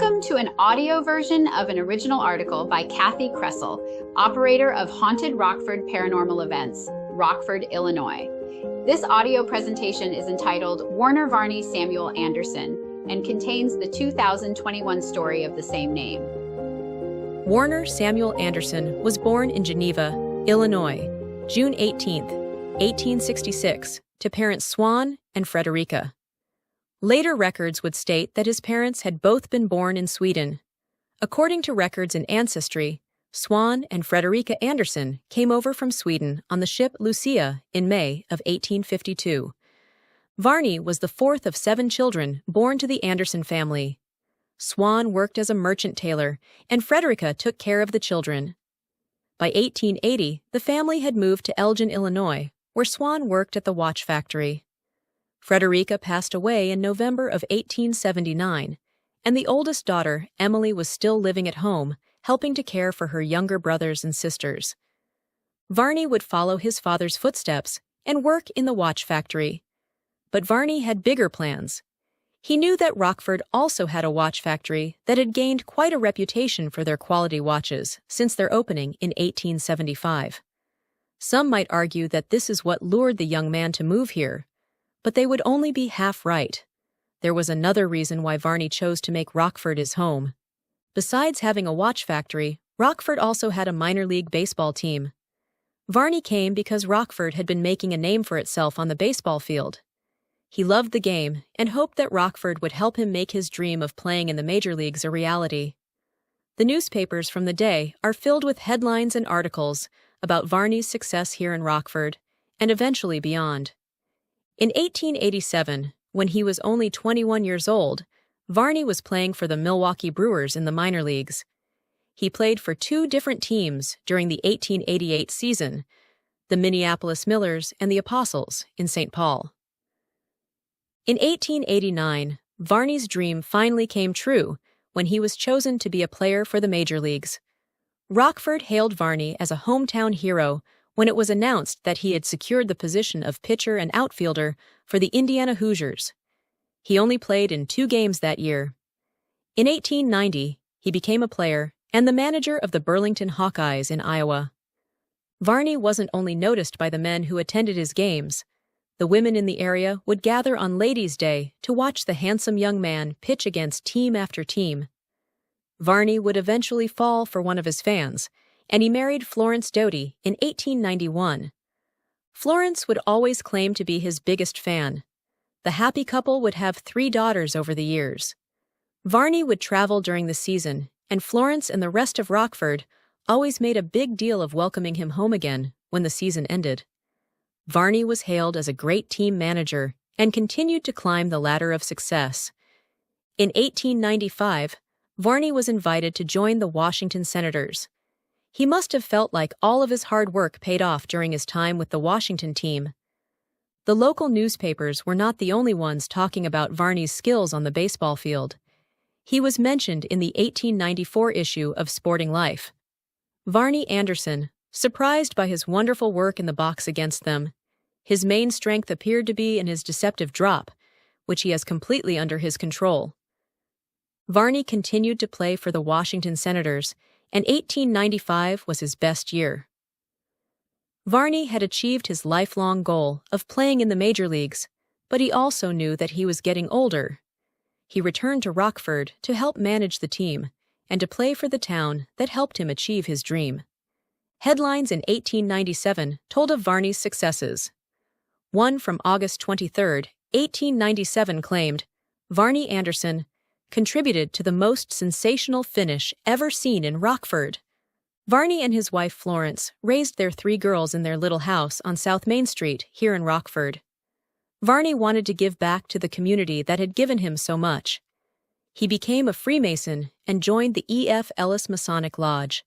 Welcome to an audio version of an original article by Kathi Kresol, operator of Haunted Rockford Paranormal Events, Rockford, Illinois. This audio presentation is entitled Varney Samuel Anderson and contains the 2021 story of the same name. Varney Samuel Anderson was born in Geneva, Illinois, June 18, 1866, to parents Swan and Frederica. Later records would state that his parents had both been born in Sweden. According to records in Ancestry, Swan and Frederica Anderson came over from Sweden on the ship Lucia in May of 1852. Varney was the fourth of 7 children born to the Anderson family. Swan worked as a merchant tailor, and Frederica took care of the children. By 1880, the family had moved to Elgin, Illinois, where Swan worked at the watch factory. Frederica passed away in November of 1879, and the oldest daughter, Emily, was still living at home, helping to care for her younger brothers and sisters. Varney would follow his father's footsteps and work in the watch factory. But Varney had bigger plans. He knew that Rockford also had a watch factory that had gained quite a reputation for their quality watches since their opening in 1875. Some might argue that this is what lured the young man to move here, but they would only be half right. There was another reason why Varney chose to make Rockford his home. Besides having a watch factory, Rockford also had a minor league baseball team. Varney came because Rockford had been making a name for itself on the baseball field. He loved the game and hoped that Rockford would help him make his dream of playing in the major leagues a reality. The newspapers from the day are filled with headlines and articles about Varney's success here in Rockford and eventually beyond. In 1887, when he was only 21 years old, Varney was playing for the Milwaukee Brewers in the minor leagues. He played for 2 different teams during the 1888 season, the Minneapolis Millers and the Apostles in St. Paul. In 1889, Varney's dream finally came true when he was chosen to be a player for the major leagues. Rockford hailed Varney as a hometown hero when it was announced that he had secured the position of pitcher and outfielder for the Indiana Hoosiers. He only played in 2 games that year. In 1890, he became a player and the manager of the Burlington Hawkeyes in Iowa. Varney wasn't only noticed by the men who attended his games. The women in the area would gather on Ladies' Day to watch the handsome young man pitch against team after team. Varney would eventually fall for one of his fans, and he married Florence Doty in 1891. Florence would always claim to be his biggest fan. The happy couple would have 3 daughters over the years. Varney would travel during the season, and Florence and the rest of Rockford always made a big deal of welcoming him home again when the season ended. Varney was hailed as a great team manager and continued to climb the ladder of success. In 1895, Varney was invited to join the Washington Senators. He must have felt like all of his hard work paid off during his time with the Washington team. The local newspapers were not the only ones talking about Varney's skills on the baseball field. He was mentioned in the 1894 issue of Sporting Life. Varney Anderson, surprised by his wonderful work in the box against them. His main strength appeared to be in his deceptive drop, which he has completely under his control. Varney continued to play for the Washington Senators, and 1895 was his best year. Varney had achieved his lifelong goal of playing in the major leagues, but he also knew that he was getting older. He returned to Rockford to help manage the team and to play for the town that helped him achieve his dream. Headlines in 1897 told of Varney's successes. One from August 23, 1897 claimed, "Varney Anderson contributed to the most sensational finish ever seen in Rockford." Varney and his wife Florence raised their 3 girls in their little house on South Main Street here in Rockford. Varney wanted to give back to the community that had given him so much. He became a Freemason and joined the E.F. Ellis Masonic Lodge.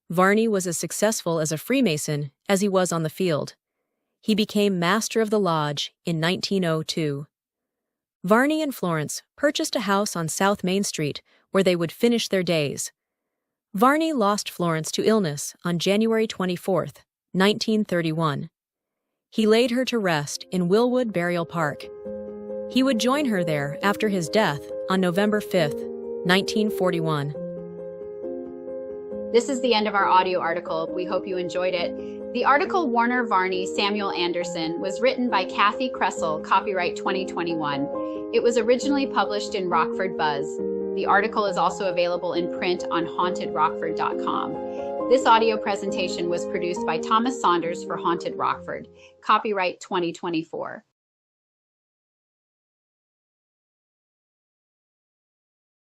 Varney was as successful as a Freemason as he was on the field. He became Master of the Lodge in 1902. Varney and Florence purchased a house on South Main Street where they would finish their days. Varney lost Florence to illness on January 24, 1931. He laid her to rest in Willwood Burial Park. He would join her there after his death on November 5, 1941. This is the end of our audio article. We hope you enjoyed it. The article Varney Samuel Anderson was written by Kathi Kresol, copyright 2021. It was originally published in Rockford Buzz. The article is also available in print on hauntedrockford.com. This audio presentation was produced by Thomas Saunders for Haunted Rockford, copyright 2024.